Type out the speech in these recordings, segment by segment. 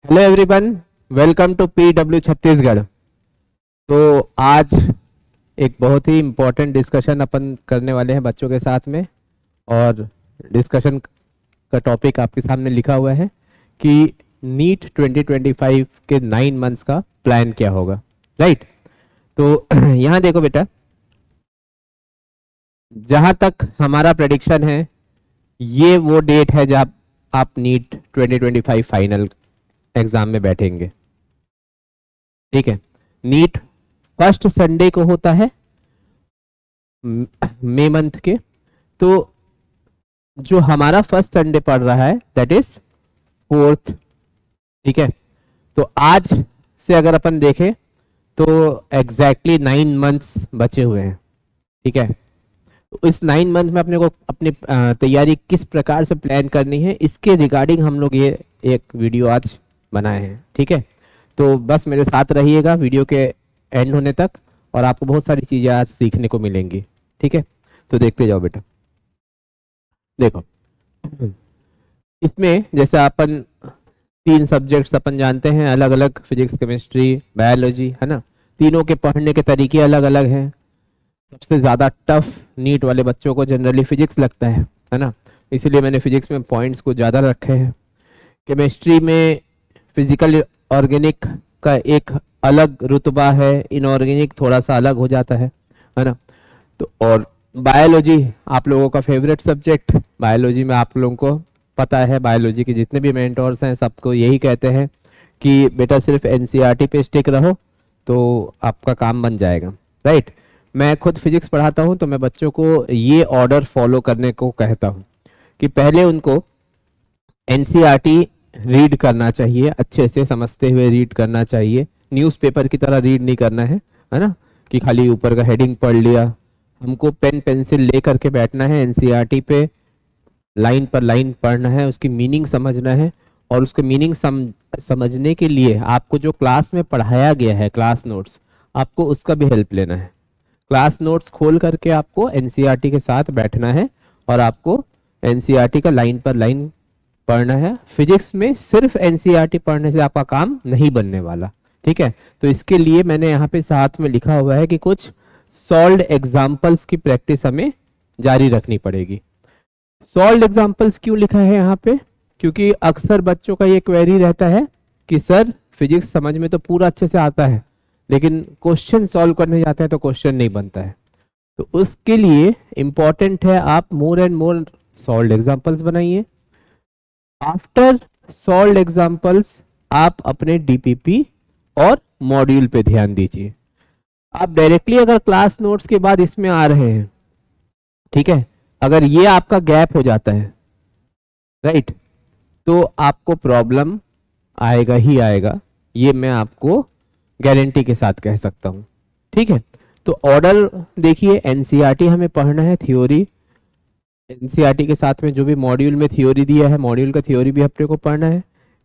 Hello everyone, welcome to PW Chhattisgarh. तो आज एक बहुत ही इम्पोर्टेंट डिस्कशन अपन करने वाले हैं बच्चों के साथ में। और डिस्कशन का टॉपिक आपके सामने लिखा हुआ है कि नीट 2025 के 9 मंथ्स का प्लान क्या होगा। राइट। तो यहाँ देखो बेटा, जहाँ तक हमारा प्रेडिक्शन है ये वो डेट है जब आप नीट 2025 फाइनल एग्जाम में बैठेंगे। ठीक है। नीट फर्स्ट संडे को होता है मई मंथ के। तो जो हमारा फर्स्ट संडे पड़ रहा है दैट इज 4th। ठीक है। तो आज से अगर अपन देखें तो एग्जैक्टली 9 मंथ्स बचे हुए हैं। ठीक है। तो इस 9 मंथ में अपने को अपनी तैयारी किस प्रकार से प्लान करनी है इसके रिगार्डिंग हम लोग ये एक वीडियो आज बनाए हैं। ठीक है। तो बस मेरे साथ रहिएगा वीडियो के एंड होने तक और आपको बहुत सारी चीज़ें आज सीखने को मिलेंगी। ठीक है। तो देखते जाओ बेटा। देखो, इसमें जैसे अपन 3 सब्जेक्ट्स अपन जानते हैं अलग अलग, फिजिक्स केमिस्ट्री बायोलॉजी, है ना। तीनों के पढ़ने के तरीके अलग अलग हैं। सबसे ज़्यादा टफ नीट वाले बच्चों को जनरली फिजिक्स लगता है ना। इसीलिए मैंने फिजिक्स में पॉइंट्स को ज़्यादा रखे हैं। केमिस्ट्री में फिजिकल ऑर्गेनिक का एक अलग रुतबा है, इनऑर्गेनिक थोड़ा सा अलग हो जाता है ना। तो और बायोलॉजी आप लोगों का फेवरेट सब्जेक्ट। बायोलॉजी में आप लोगों को पता है, बायोलॉजी के जितने भी मेंटोर्स हैं सबको यही कहते हैं कि बेटा सिर्फ एनसीईआरटी पे स्टिक रहो तो आपका काम बन जाएगा। राइट। मैं खुद फिजिक्स पढ़ाता हूँ तो मैं बच्चों को ये ऑर्डर फॉलो करने को कहता हूँ कि पहले उनको एनसीईआरटी रीड करना चाहिए, अच्छे से समझते हुए रीड करना चाहिए। न्यूज़पेपर की तरह रीड नहीं करना है ना, कि खाली ऊपर का हेडिंग पढ़ लिया। हमको पेन पेंसिल ले करके बैठना है, एनसीईआरटी पे लाइन पर लाइन पढ़ना है, उसकी मीनिंग समझना है। और उसके मीनिंग समझने के लिए आपको जो क्लास में पढ़ाया गया है क्लास नोट्स, आपको उसका भी हेल्प लेना है। क्लास नोट्स खोल करके आपको एनसीईआरटी के साथ बैठना है और आपको एनसीईआरटी का लाइन पर लाइन पढ़ना है। फिजिक्स में सिर्फ एनसीईआरटी पढ़ने से आपका काम नहीं बनने वाला। ठीक है। तो इसके लिए मैंने यहाँ पे साथ में लिखा हुआ है कि कुछ सॉल्व्ड एग्जाम्पल्स की प्रैक्टिस हमें जारी रखनी पड़ेगी। सॉल्व्ड एग्जाम्पल्स क्यों लिखा है यहाँ पे? क्योंकि अक्सर बच्चों का ये क्वेरी रहता है कि सर फिजिक्स समझ में तो पूरा अच्छे से आता है लेकिन क्वेश्चन सॉल्व करने जाते हैं तो क्वेश्चन नहीं बनता है। तो उसके लिए इंपॉर्टेंट है आप more and more solved examples बनाइए। आफ्टर सॉल्व्ड एग्जाम्पल्स आप अपने डीपीपी और मॉड्यूल पे ध्यान दीजिए। आप डायरेक्टली अगर क्लास नोट्स के बाद इसमें आ रहे हैं, ठीक है, अगर ये आपका गैप हो जाता है, राइट, तो आपको प्रॉब्लम आएगा ही आएगा। ये मैं आपको गारंटी के साथ कह सकता हूं। ठीक है। तो ऑर्डर देखिए, एनसीईआरटी हमें पढ़ना है, थ्योरी एनसीईआरटी के साथ में जो भी मॉड्यूल में थ्योरी दिया है मॉड्यूल का थ्योरी भी अपने को पढ़ना है।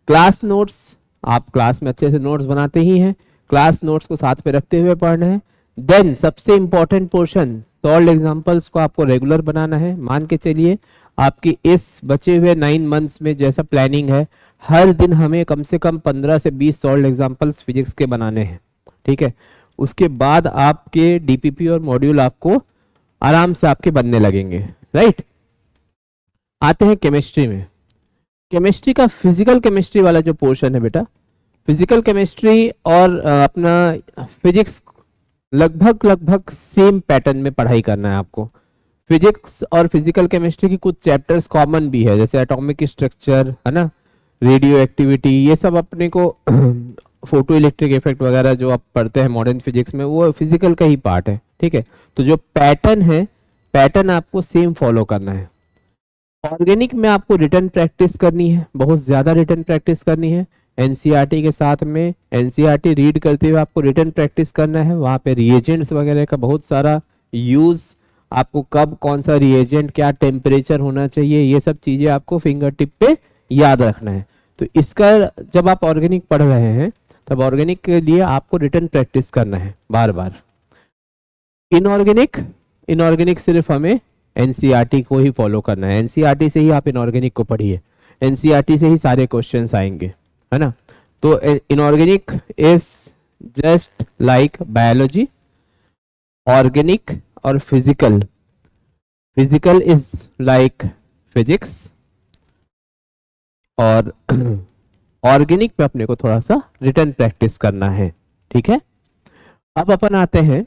क्लास नोट्स, आप क्लास में अच्छे से नोट्स बनाते ही हैं, क्लास नोट्स को साथ में रखते हुए पढ़ना है। देन सबसे इंपॉर्टेंट पोर्शन सॉल्व्ड एग्जांपल्स को आपको रेगुलर बनाना है। मान के चलिए आपकी इस बचे हुए 9 मंथ्स में जैसा प्लानिंग है, हर दिन हमें कम से कम 15 से 20 सॉल्व्ड एग्जांपल्स फिजिक्स के बनाने हैं। ठीक है। उसके बाद आपके डीपीपी और मॉड्यूल आपको आराम से आपके बनने लगेंगे। राइट। आते हैं केमिस्ट्री में। केमिस्ट्री का फिजिकल केमिस्ट्री वाला जो पोर्शन है बेटा, फिजिकल केमिस्ट्री और अपना फिजिक्स लगभग लगभग सेम पैटर्न में पढ़ाई करना है आपको। फिजिक्स और फिजिकल केमिस्ट्री की कुछ चैप्टर्स कॉमन भी है, जैसे एटॉमिक स्ट्रक्चर, है ना, रेडियो एक्टिविटी, ये सब अपने को फोटो इलेक्ट्रिक इफेक्ट वगैरह जो आप पढ़ते हैं मॉडर्न फिजिक्स में, वो फिजिकल का ही पार्ट है। ठीक है। तो जो पैटर्न है, पैटर्न आपको सेम फॉलो करना है। ऑर्गेनिक में आपको रिटर्न प्रैक्टिस करनी है, बहुत ज्यादा रिटर्न प्रैक्टिस करनी है। एनसीईआरटी के साथ में एनसीईआरटी रीड करते हुए आपको रिटर्न प्रैक्टिस करना है। वहां पे रिएजेंट्स वगैरह का बहुत सारा यूज, आपको कब कौन सा रिएजेंट, क्या टेम्परेचर होना चाहिए, ये सब चीजें आपको फिंगर टिप पे याद रखना है। तो इसका जब आप ऑर्गेनिक पढ़ रहे हैं तब ऑर्गेनिक के लिए आपको रिटर्न प्रैक्टिस करना है बार बार। इनऑर्गेनिक, इनऑर्गेनिक सिर्फ हमें एनसीईआरटी को ही फॉलो करना है। एनसीईआरटी से ही आप इनऑर्गेनिक को पढ़िए, एनसीईआरटी से ही सारे क्वेश्चंस आएंगे, है ना। तो inorganic is just like biology, organic और physical, physical is like physics, और ऑर्गेनिक पे अपने को थोड़ा सा रिटन प्रैक्टिस करना है। ठीक है, अब अपन आते हैं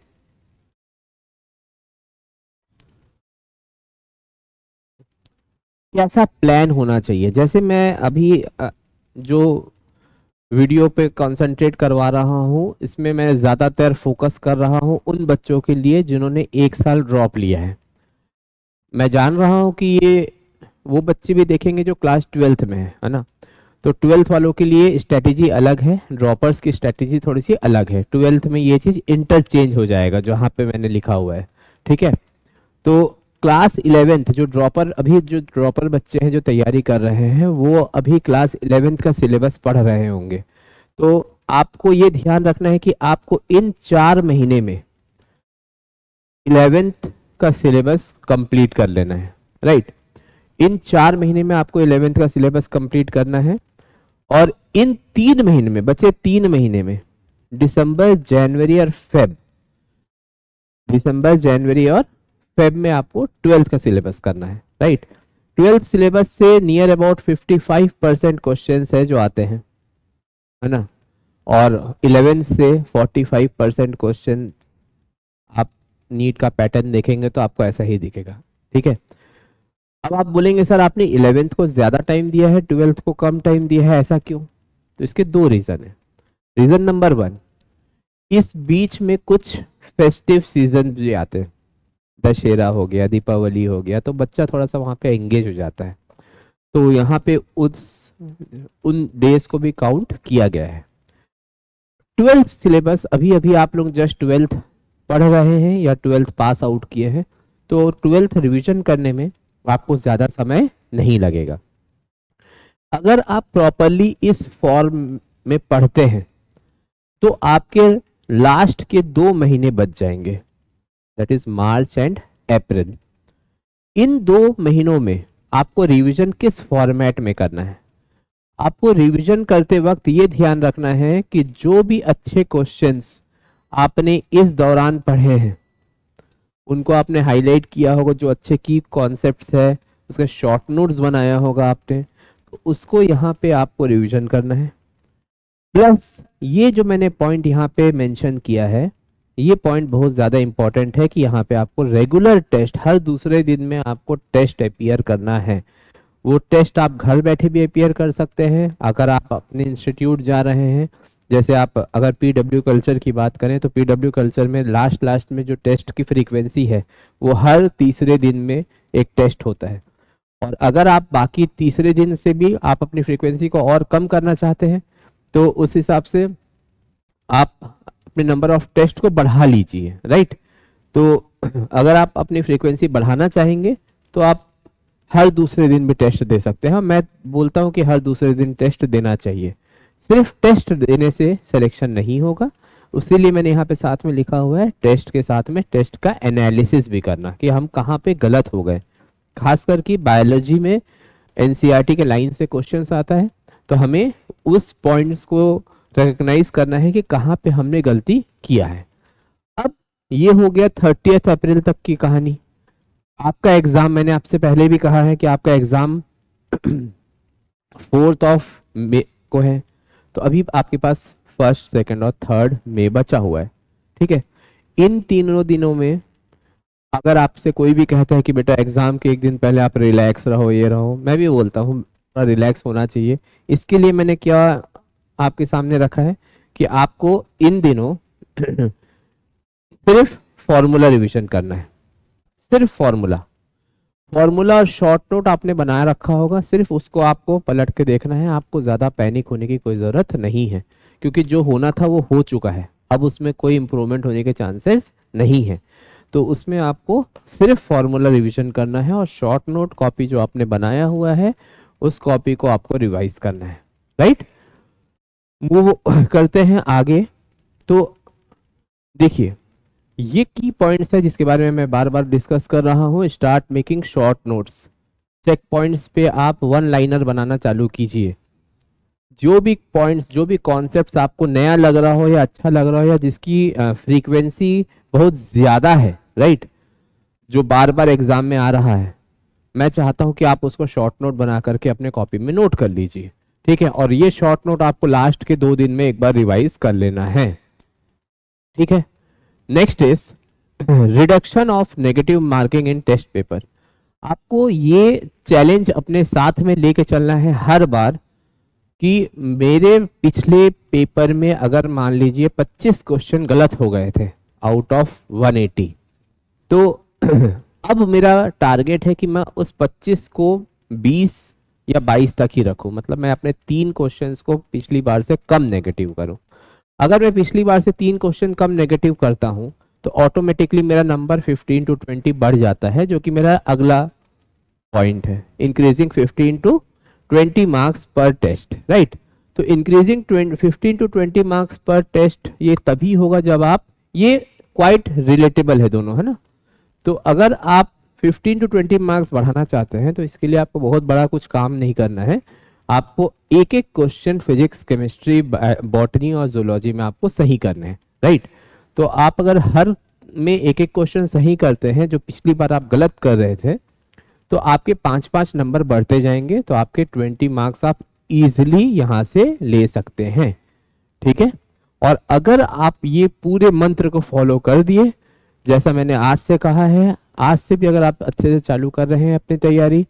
कैसा प्लान होना चाहिए। जैसे मैं अभी जो वीडियो पे कंसंट्रेट करवा रहा हूँ, इसमें मैं ज़्यादातर फोकस कर रहा हूँ उन बच्चों के लिए जिन्होंने 1 साल ड्रॉप लिया है। मैं जान रहा हूँ कि ये वो बच्चे भी देखेंगे जो क्लास 12th में है ना। तो 12th वालों के लिए स्ट्रेटेजी अलग है, ड्रॉपर्स की स्ट्रेटेजी थोड़ी सी अलग है। 12th में ये चीज़ इंटरचेंज हो जाएगा जहाँ पे मैंने लिखा हुआ है। ठीक है, तो क्लास 11th जो ड्रॉपर, अभी जो ड्रॉपर बच्चे हैं जो तैयारी कर रहे हैं, वो अभी क्लास 11th का सिलेबस पढ़ रहे होंगे। तो आपको ये ध्यान रखना है कि आपको इन 4 महीने में 11th का सिलेबस कंप्लीट कर लेना है। राइट, इन 4 महीने में आपको 11th का सिलेबस कंप्लीट करना है। और इन 3 महीने में, बचे 3 महीने में, दिसंबर, जनवरी और फेब, दिसंबर, जनवरी और फेब में आपको 12th का सिलेबस करना है। राइट, 12th सिलेबस से नियर अबाउट 55% क्वेश्चन है जो आते हैं, है ना, और 11th से 45% क्वेश्चन आप नीट का पैटर्न देखेंगे तो आपको ऐसा ही दिखेगा। ठीक है, अब आप बोलेंगे सर आपने 11th को ज्यादा टाइम दिया है, 12th को कम टाइम दिया है, ऐसा क्यों? तो इसके 2 रीजन है। रीजन नंबर 1, इस बीच में कुछ फेस्टिव सीजन भी आते हैं, दशहरा हो गया, दीपावली हो गया, तो बच्चा थोड़ा सा वहां पे एंगेज हो जाता है। तो यहाँ पे उन डेज को भी काउंट किया गया है। 12th सिलेबस अभी अभी आप लोग जस्ट 12th पढ़ रहे हैं या 12th पास आउट किए हैं, तो 12th रिवीजन करने में आपको ज्यादा समय नहीं लगेगा। अगर आप प्रॉपरली इस फॉर्म में पढ़ते हैं तो आपके लास्ट के 2 महीने बच जाएंगे, that is March and April. इन 2 महीनों में आपको रिवीजन किस फॉर्मेट में करना है? आपको रिवीजन करते वक्त ये ध्यान रखना है कि जो भी अच्छे क्वेश्चंस आपने इस दौरान पढ़े हैं उनको आपने हाईलाइट किया होगा, जो अच्छे की कॉन्सेप्ट्स है उसके शॉर्ट नोट्स बनाया होगा आपने, तो उसको यहाँ पे आपको रिवीजन करना है। प्लस ये जो मैंने पॉइंट यहाँ पे मेंशन किया है, ये पॉइंट बहुत ज़्यादा इंपॉर्टेंट है कि यहाँ पे आपको रेगुलर टेस्ट, हर दूसरे दिन में आपको टेस्ट अपीयर करना है। वो टेस्ट आप घर बैठे भी अपीयर कर सकते हैं, अगर आप अपने इंस्टीट्यूट जा रहे हैं। जैसे आप अगर पीडब्ल्यू कल्चर की बात करें तो पीडब्ल्यू कल्चर में लास्ट में जो टेस्ट की फ्रीक्वेंसी है वो हर तीसरे दिन में एक टेस्ट होता है। और अगर आप बाकी तीसरे दिन से भी आप अपनी फ्रीक्वेंसी को और कम करना चाहते हैं तो उस हिसाब से आप अपने नंबर ऑफ टेस्ट को बढ़ा लीजिए। राइट, तो अगर आप अपनी फ्रीक्वेंसी बढ़ाना चाहेंगे तो आप हर दूसरे दिन भी टेस्ट दे सकते हैं। मैं बोलता हूं कि हर दूसरे दिन टेस्ट देना चाहिए, सिर्फ टेस्ट देने से सिलेक्शन नहीं होगा। उसीलिए मैंने यहाँ पे साथ में लिखा हुआ है टेस्ट के साथ में टेस्ट का एनालिसिस भी करना, कि हम कहाँ पे गलत हो गए। खास करके बायोलॉजी में एनसीईआरटी के लाइन से क्वेश्चंस आता है, तो हमें उस पॉइंट्स को रिकॉग्नाइज करना है कि कहाँ पे हमने गलती किया है। अब ये हो गया 30 अप्रैल तक की कहानी। आपका एग्जाम, मैंने आपसे पहले भी कहा है कि आपका एग्जाम 4 मई को है, तो अभी आपके पास 1, 2 और 3 मई बचा हुआ है। ठीक है, इन तीनों दिनों में अगर आपसे कोई भी कहता है कि बेटा एग्जाम के एक दिन पहले आप रिलैक्स रहो, ये रहो, मैं भी बोलता हूँ रिलैक्स होना चाहिए। इसके लिए मैंने क्या आपके सामने रखा है कि आपको इन दिनों सिर्फ फॉर्मूला रिवीजन करना है, सिर्फ फॉर्मूला और शॉर्ट नोट आपने बनाया रखा होगा, सिर्फ उसको आपको पलट के देखना है। आपको ज्यादा पैनिक होने की कोई जरूरत नहीं है, क्योंकि जो होना था वो हो चुका है, अब उसमें कोई इंप्रूवमेंट होने के चांसेस नहीं है। तो उसमें आपको सिर्फ फॉर्मूला रिवीजन करना है और शॉर्ट नोट कॉपी जो आपने बनाया हुआ है उस कॉपी को आपको रिवाइज करना है। राइट, मूव करते हैं आगे। तो देखिए ये की पॉइंट्स है जिसके बारे में मैं बार बार डिस्कस कर रहा हूँ। Start making short notes, check points पे आप 1 लाइनर बनाना चालू कीजिए। जो भी पॉइंट्स, जो भी कॉन्सेप्ट्स आपको नया लग रहा हो या अच्छा लग रहा हो या जिसकी फ्रीक्वेंसी बहुत ज़्यादा है, राइट, जो बार बार एग्जाम में आ रहा है, मैं चाहता हूं कि आप उसको शॉर्ट नोट बना करके अपने कॉपी में नोट कर लीजिए, ठीक है। और ये शॉर्ट नोट आपको लास्ट के 2 दिन में एक बार रिवाइज कर लेना है, ठीक है। Next is reduction of negative marking in test paper. आपको ये चैलेंज अपने साथ में लेके चलना है हर बार कि मेरे पिछले पेपर में अगर मान लीजिए 25 क्वेश्चन गलत हो गए थे आउट ऑफ 180, तो अब मेरा टारगेट है कि मैं उस 25 को 20 या 22 तक ही रखूं, मतलब मैं अपने 3 क्वेश्चंस को पिछली बार से कम नेगेटिव करूं। अगर मैं पिछली बार से 3 क्वेश्चन कम नेगेटिव करता हूं तो ऑटोमेटिकली मेरा नंबर 15 to 20 बढ़ जाता है, जो कि मेरा अगला पॉइंट है, इंक्रीजिंग 15 to 20 मार्क्स पर टेस्ट, राइट। तो इंक्रीजिंग 15 to 20 मार्क्स पर टेस्ट ये तभी होगा जब आप, ये क्वाइट रिलेटेबल है दोनों, है ना। तो अगर आप 15 to 20 मार्क्स बढ़ाना चाहते हैं तो इसके लिए आपको बहुत बड़ा कुछ काम नहीं करना है, आपको एक एक क्वेश्चन फिजिक्स, केमिस्ट्री, बॉटनी और जूलॉजी में आपको सही करने हैं, राइट। तो आप अगर हर में एक एक क्वेश्चन सही करते हैं जो पिछली बार आप गलत कर रहे थे, तो आपके 5-5 नंबर बढ़ते जाएंगे, तो आपके 20 मार्क्स आप इजिली यहां से ले सकते हैं, ठीक है। और अगर आप ये पूरे मंत्र को फॉलो कर दिए, जैसा मैंने आज से कहा है, आज से भी अगर आप अच्छे से चालू कर रहे हैं अपनी तैयारी,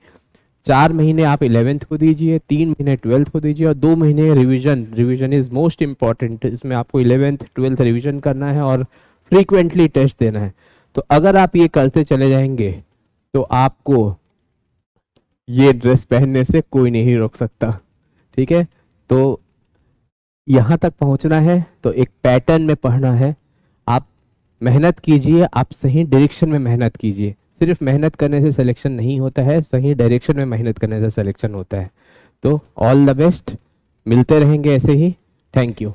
4 महीने आप 11th को दीजिए, 3 महीने 12th को दीजिए और 2 महीने revision. Revision is most important, इसमें आपको 11th 12th रिवीजन करना है और फ्रीक्वेंटली टेस्ट देना है। तो अगर आप ये करते चले जाएंगे तो आपको ये ड्रेस पहनने से कोई नहीं रोक सकता, ठीक है। तो यहाँ तक पहुँचना है तो एक पैटर्न में पढ़ना है, आप मेहनत कीजिए, आप सही डायरेक्शन में मेहनत कीजिए। सिर्फ मेहनत करने से सिलेक्शन नहीं होता है, सही डायरेक्शन में मेहनत करने से सिलेक्शन होता है। तो ऑल द बेस्ट, मिलते रहेंगे ऐसे ही, थैंक यू।